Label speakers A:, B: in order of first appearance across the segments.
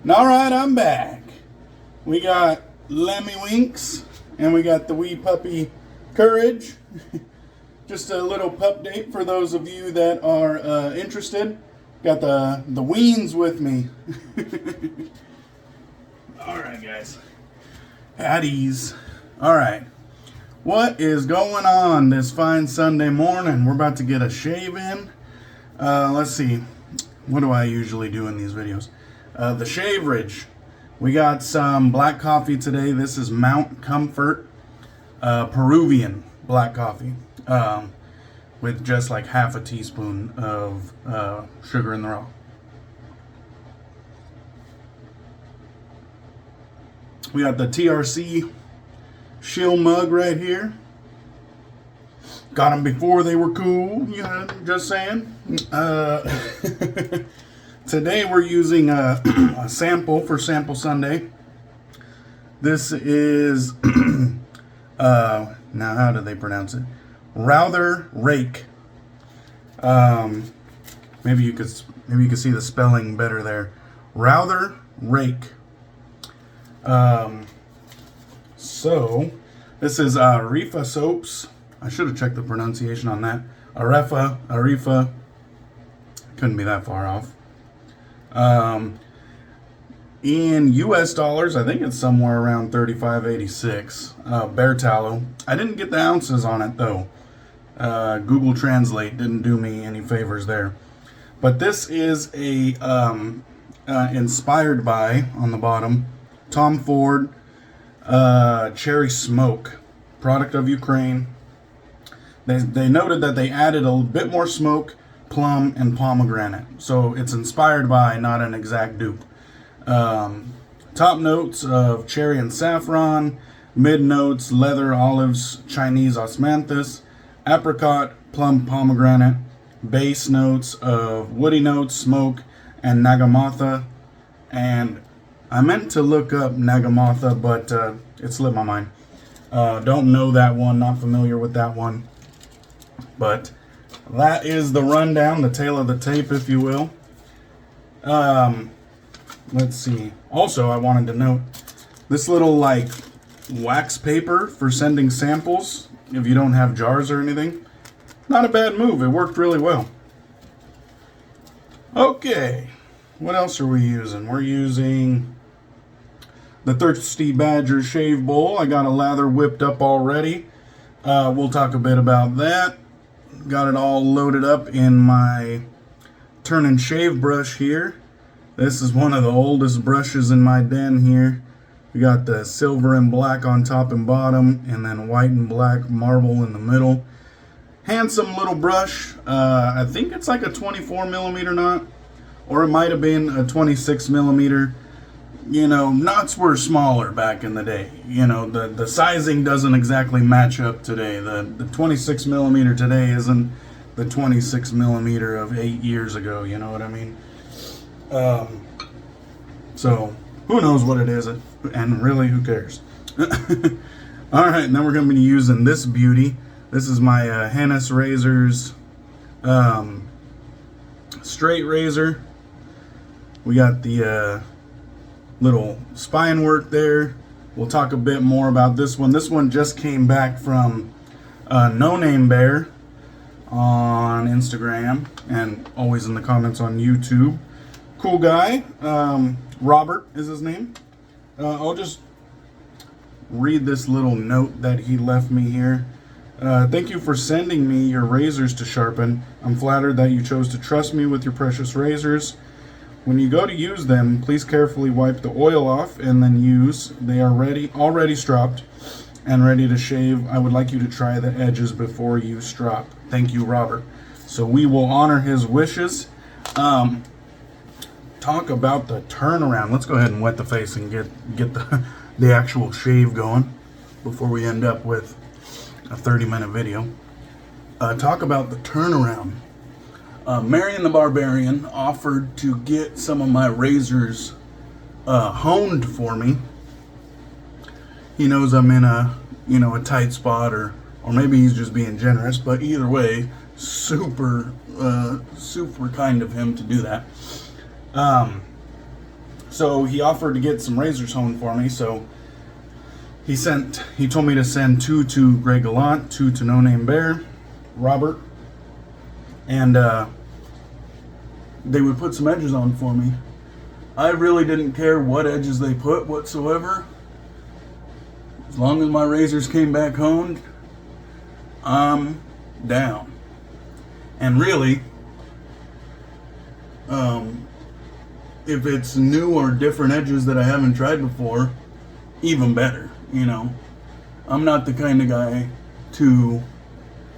A: Alright, I'm back. We got Lemmy Winks and we got the wee puppy Courage. Just a little pup date for those of you that are interested. Got the weens with me. Alright guys. Haddies. Alright. What is going on this fine Sunday morning? We're about to get a shave in. Let's see. What do I usually do in these videos? The Shaverage. We got some black coffee today. This is Mount Comfort Peruvian black coffee. With just like half a teaspoon of sugar in the raw. We got the TRC shill mug right here. Got them before they were cool, you know, just saying. Today we're using a sample for Sample Sunday. This is, now how do they pronounce it? Raudr Reyk. Maybe you could see the spelling better there. Raudr Reyk. So this is Areffa Soaps. I should have checked the pronunciation on that. Areffa. Couldn't be that far off. In US dollars, I think it's somewhere around $35.86. Bear tallow. I didn't get the ounces on it though. Google Translate didn't do me any favors there. But this is a inspired by, on the bottom, Tom Ford Cherry Smoke, product of Ukraine. They noted that they added a bit more smoke, plum, and pomegranate. So it's inspired by, not an exact dupe. Top notes of cherry and saffron. Mid notes, leather, olives, Chinese osmanthus, apricot, plum, pomegranate. Base notes of woody notes, smoke, and nagamotha. And I meant to look up nagamotha, but it slipped my mind. Don't know that one, not familiar with that one. But that is the rundown, the tail of the tape, if you will. Let's see. Also, I wanted to note this little like wax paper for sending samples if you don't have jars or anything. Not a bad move. It worked really well. Okay. What else are we using? We're using the Thirsty Badger shave bowl. I got a lather whipped up already. We'll talk a bit about that. Got it all loaded up in my turn and shave brush here. This is one of the oldest brushes in my den here. We got the silver and black on top and bottom, and then white and black marble in the middle. Handsome little brush. I think it's like a 24 millimeter knot, or it might have been a 26 millimeter. You know, knots were smaller back in the day. You know, the sizing doesn't exactly match up today. The 26 millimeter today isn't the 26 millimeter of 8 years ago. You know what I mean? So who knows what it is, and really who cares? All right, now we're going to be using this beauty. This is my Hennis Razors straight razor. We got the little spine work there. We'll talk a bit more about this one. This one just came back from No Name Bear on Instagram and always in the comments on YouTube. Cool guy. Robert is his name. I'll just read this little note that he left me here. Thank you for sending me your razors to sharpen. I'm flattered that you chose to trust me with your precious razors. When you go to use them, please carefully wipe the oil off and then use. They are already stropped and ready to shave. I would like you to try the edges before you strop. Thank you, Robert. So we will honor his wishes. Talk about the turnaround. Let's go ahead and wet the face and get the actual shave going before we end up with a 30-minute video. Talk about the turnaround. Marion the Barbarian offered to get some of my razors honed for me. He knows I'm in a tight spot, or maybe he's just being generous, but either way, super kind of him to do that. So he offered to get some razors home for me. So he told me to send 2 to Greg Gallant, 2 to No Name Bear, Robert, and they would put some edges on for me. I really didn't care what edges they put whatsoever. As long as my razors came back honed, I'm down. And really, if it's new or different edges that I haven't tried before, even better, you know. I'm not the kind of guy to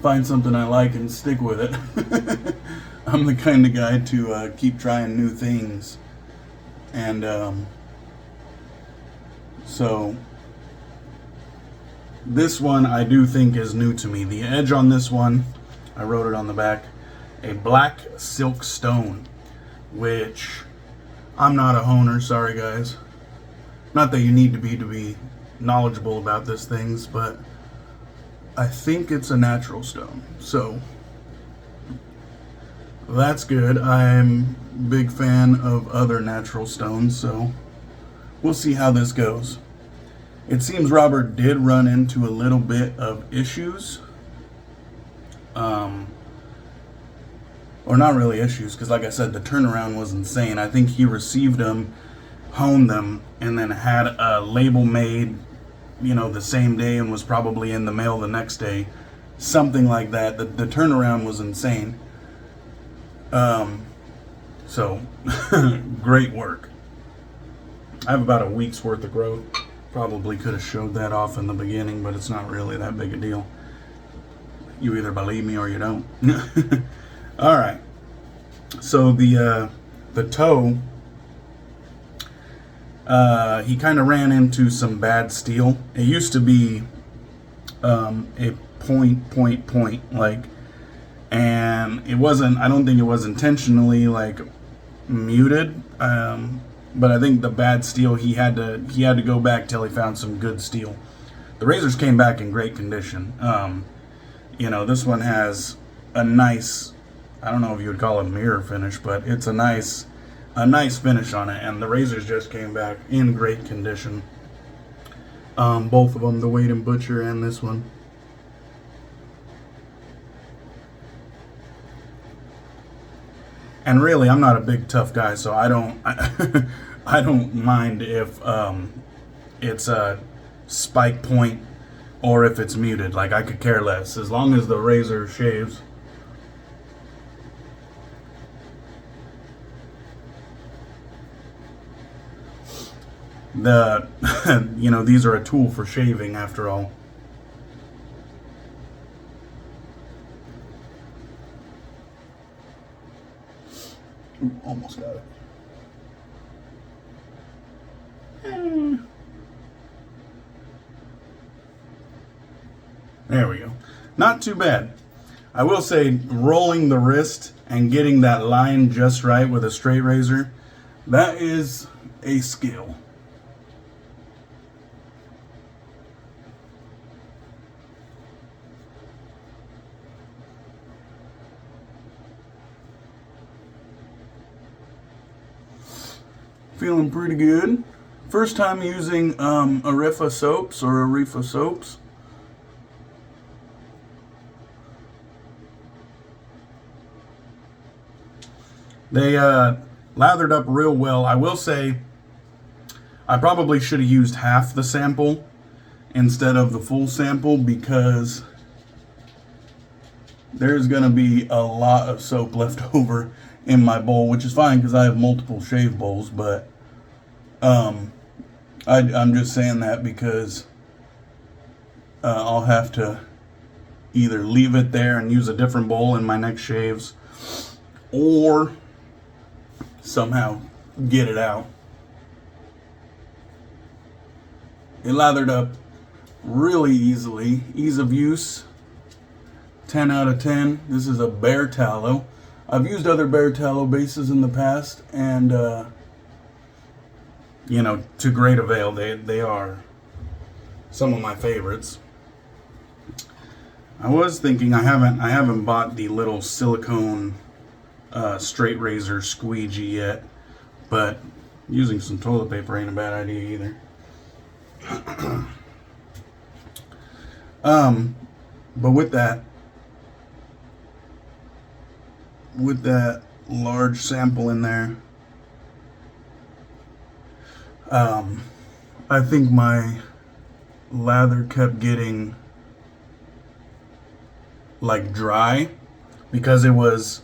A: find something I like and stick with it. I'm the kind of guy to keep trying new things. And so this one I do think is new to me. The edge on this one, I wrote it on the back, a black silk stone, which I'm not a honer, sorry guys. Not that you need to be knowledgeable about these things, but I think it's a natural stone. So that's good. I'm a big fan of other natural stones, so we'll see how this goes. It seems Robert did run into a little bit of issues. Or not really issues, because like I said, the turnaround was insane. I think he received them, honed them, and then had a label made, you know, the same day and was probably in the mail the next day. Something like that. The turnaround was insane. So, great work. I have about a week's worth of growth. Probably could have showed that off in the beginning, but it's not really that big a deal. You either believe me or you don't. All right. So the toe, he kind of ran into some bad steel. It used to be a point, like, and it wasn't, I don't think it was intentionally like muted, but I think the bad steel, he had to go back till he found some good steel. The razors came back in great condition. You know, this one has a nice, I don't know if you would call it mirror finish, but it's a nice finish on it, and the razors just came back in great condition. Both of them, the Wade and Butcher and this one. And really, I'm not a big tough guy, so I don't mind if it's a spike point or if it's muted. Like, I could care less as long as the razor shaves. You know, these are a tool for shaving after all. Ooh, almost got it. There we go. Not too bad. I will say, rolling the wrist and getting that line just right with a straight razor, that is a skill. Feeling pretty good. First time using Areffa Soaps or Areffa Soaps. They lathered up real well. I will say I probably should have used half the sample instead of the full sample, because there's going to be a lot of soap left over in my bowl, which is fine because I have multiple shave bowls, but I'm just saying that because I'll have to either leave it there and use a different bowl in my next shaves, or somehow get it out. It lathered up really easily. Ease of use, 10 out of 10. This is a Bear Tallow. I've used other Bear Tallow bases in the past, and you know, to great avail. They are some of my favorites. I was thinking I haven't bought the little silicone straight razor squeegee yet, but Using some toilet paper ain't a bad idea either. But with that large sample in there, I think my lather kept getting like dry because it was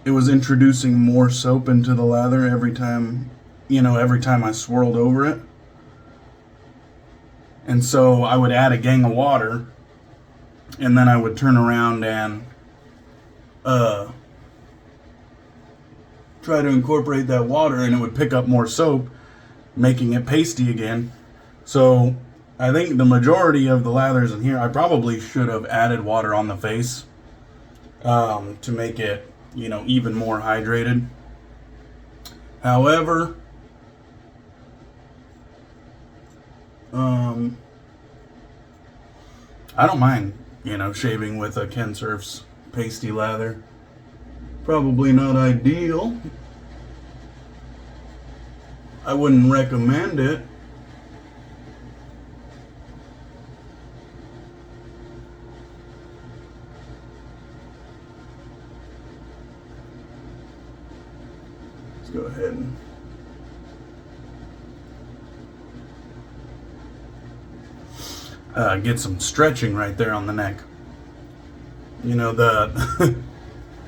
A: introducing more soap into the lather every time I swirled over it. And so I would add a gang of water, and then I would turn around and try to incorporate that water, and it would pick up more soap, making it pasty again. So I think the majority of the lathers in here, I probably should have added water on the face to make it, even more hydrated. However, I don't mind, shaving with a Ken Surf's pasty lather. Probably not ideal. I wouldn't recommend it. Let's go ahead and get some stretching right there on the neck. The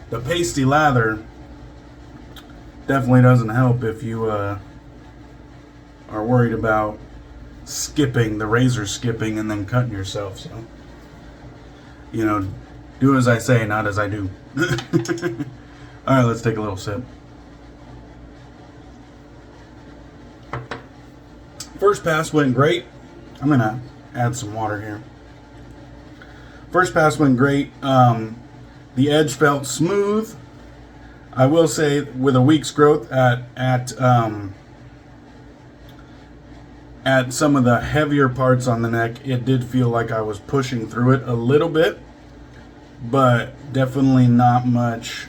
A: the pasty lather definitely doesn't help if you are worried about skipping, the razor skipping and then cutting yourself. So, do as I say, not as I do. All right, let's take a little sip. First pass went great. I'm going to add some water here. First pass went great. The edge felt smooth. I will say, with a week's growth at some of the heavier parts on the neck, it did feel like I was pushing through it a little bit, but definitely not much.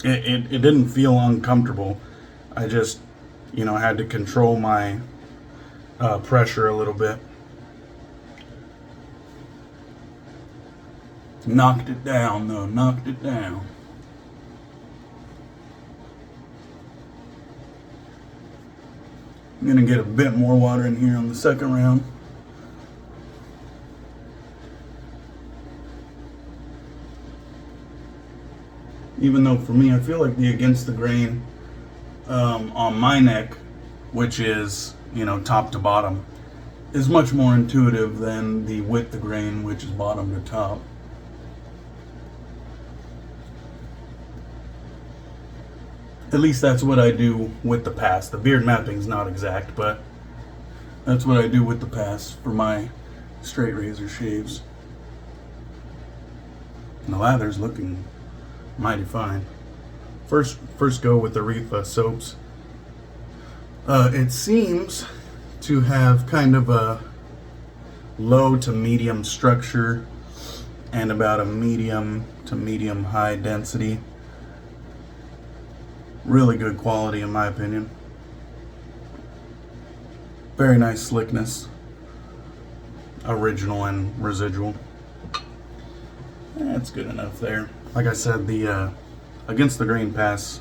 A: It didn't feel uncomfortable. I just, had to control my pressure a little bit. Knocked it down, though. Knocked it down. I'm going to get a bit more water in here on the second round. Even though for me, I feel like the against the grain on my neck, which is, top to bottom, is much more intuitive than the with the grain, which is bottom to top. At least that's what I do with the pass. The beard mapping's not exact, but that's what I do with the pass for my straight razor shaves. And the lather's looking mighty fine. First go with the Areffa Soaps. It seems to have kind of a low to medium structure and about a medium to medium high density. Really good quality in my opinion. Very nice slickness. Original and residual. That's good enough there. Like I said, the against the grain pass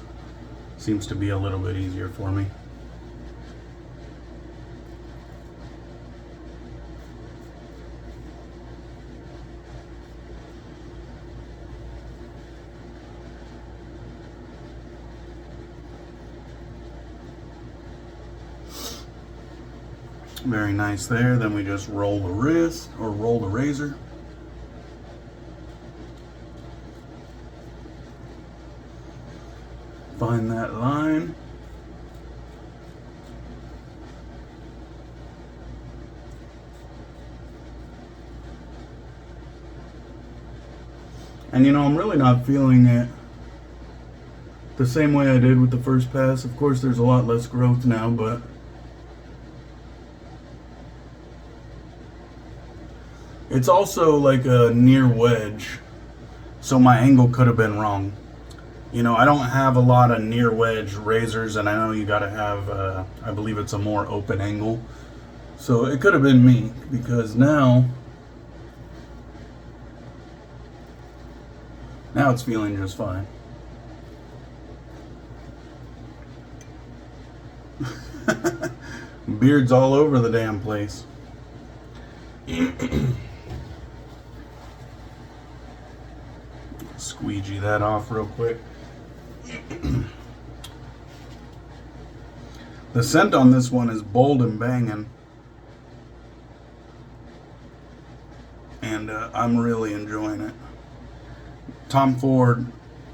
A: seems to be a little bit easier for me. Very nice there. Then we just roll the wrist or roll the razor. Find that line. And I'm really not feeling it the same way I did with the first pass. Of course, there's a lot less growth now, but it's also like a near wedge, so my angle could have been wrong. You know, I don't have a lot of near wedge razors, and I know you gotta have, I believe it's a more open angle. So it could have been me, because now it's feeling just fine. Beards all over the damn place. Squeegee that off real quick. The scent on this one is bold and banging, and I'm really enjoying it. Tom Ford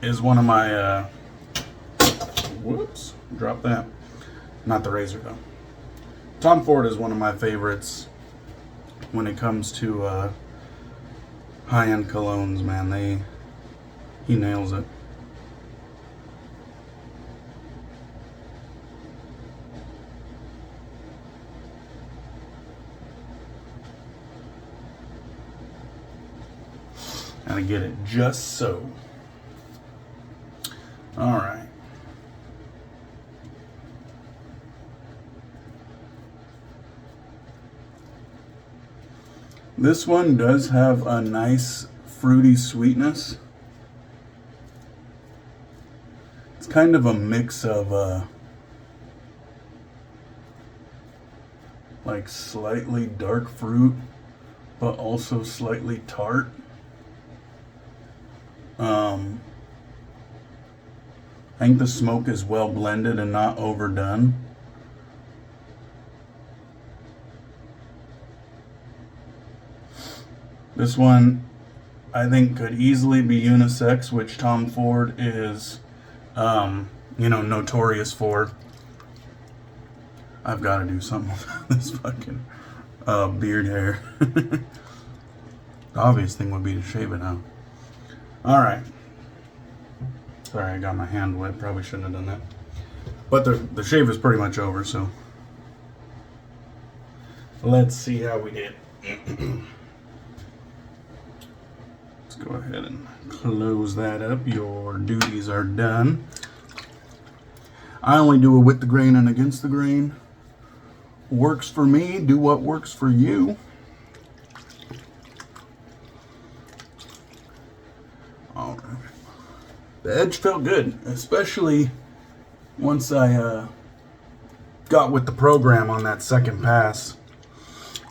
A: is one of my whoops, drop that. Not the razor though. Tom Ford is one of my favorites when it comes to high-end colognes, man. He nails it. Gotta get it just so. All right. This one does have a nice fruity sweetness. It's kind of a mix of like slightly dark fruit, but also slightly tart. I think the smoke is well blended and not overdone. This one, I think, could easily be unisex, which Tom Ford is, you know, notorious for. I've got to do something with this fucking beard hair. The obvious thing would be to shave it now. All right. Sorry, I got my hand wet. Probably shouldn't have done that. But the shave is pretty much over, so let's see how we did. Let's go ahead and close that up. Your duties are done. I only do it with the grain and against the grain. Works for me. Do what works for you. All right. The edge felt good, especially once I got with the program on that second pass.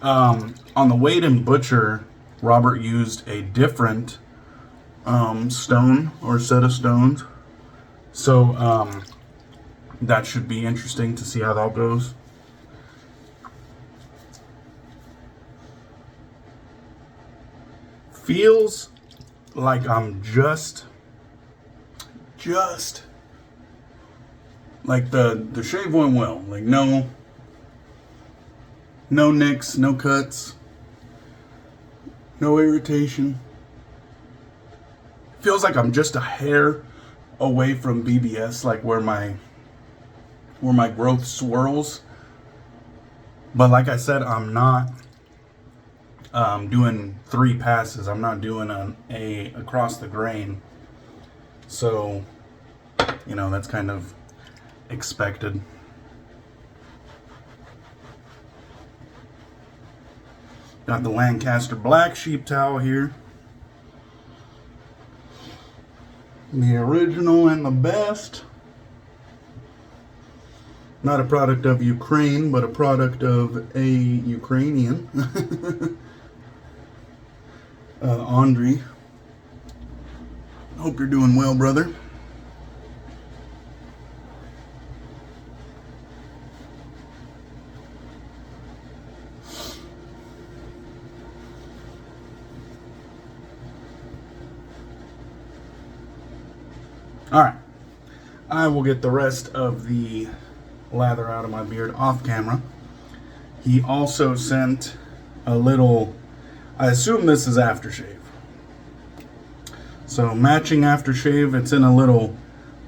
A: On the Wade and Butcher, Robert used a different stone or set of stones. So that should be interesting to see how that goes. Feels like I'm just like the shave went well. Like no nicks, no cuts, no irritation. Feels like I'm just a hair away from BBS, like where my growth swirls. But like I said, I'm not doing 3 passes. I'm not doing a across the grain. So, you know, that's kind of expected. Got the Lancaster black sheep towel here. The original and the best. Not a product of Ukraine, but a product of a Ukrainian. Andre. Hope you're doing well, brother. All right. I will get the rest of the lather out of my beard off camera. He also sent a little, I assume this is aftershave. So matching aftershave, it's in a little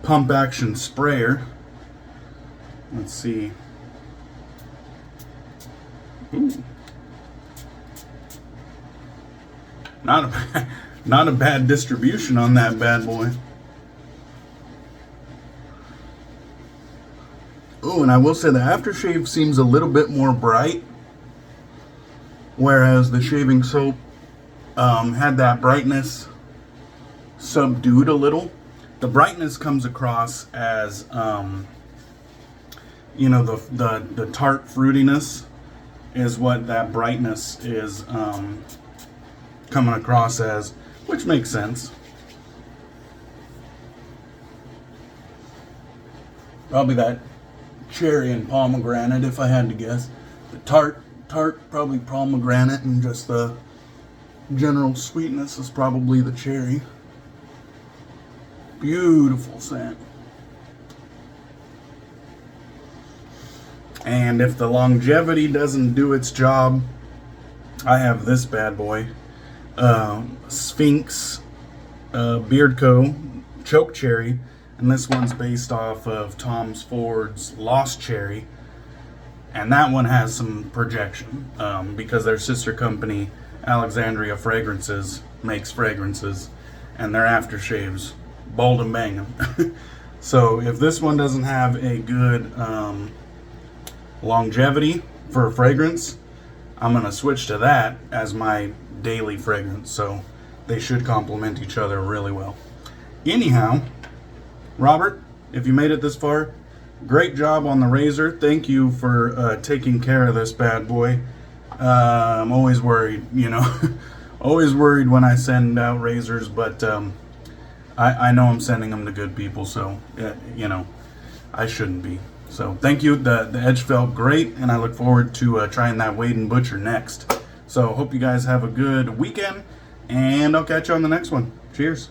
A: pump action sprayer. Let's see. Ooh. Not a bad distribution on that bad boy. Oh, and I will say the aftershave seems a little bit more bright, whereas the shaving soap had that brightness subdued a little. The brightness comes across as, you know, the tart fruitiness is what that brightness is coming across as, which makes sense. Probably that cherry and pomegranate, if I had to guess. The tart, probably pomegranate, and just the general sweetness is probably the cherry. Beautiful scent. And if the longevity doesn't do its job, I have this bad boy. Sphinx Beard Co. Choke Cherry. And this one's based off of Tom Ford's Lost Cherry. And that one has some projection because their sister company, Alexandria Fragrances, makes fragrances. And their aftershaves, bold and banging. So if this one doesn't have a good longevity for a fragrance, I'm going to switch to that as my daily fragrance. So they should complement each other really well. Anyhow, Robert, if you made it this far, great job on the razor. Thank you for taking care of this bad boy. I'm always worried, you know, always worried when I send out razors, but I know I'm sending them to good people, so, you know, I shouldn't be. So thank you. The edge felt great, and I look forward to trying that Wade & Butcher next. So hope you guys have a good weekend, and I'll catch you on the next one. Cheers.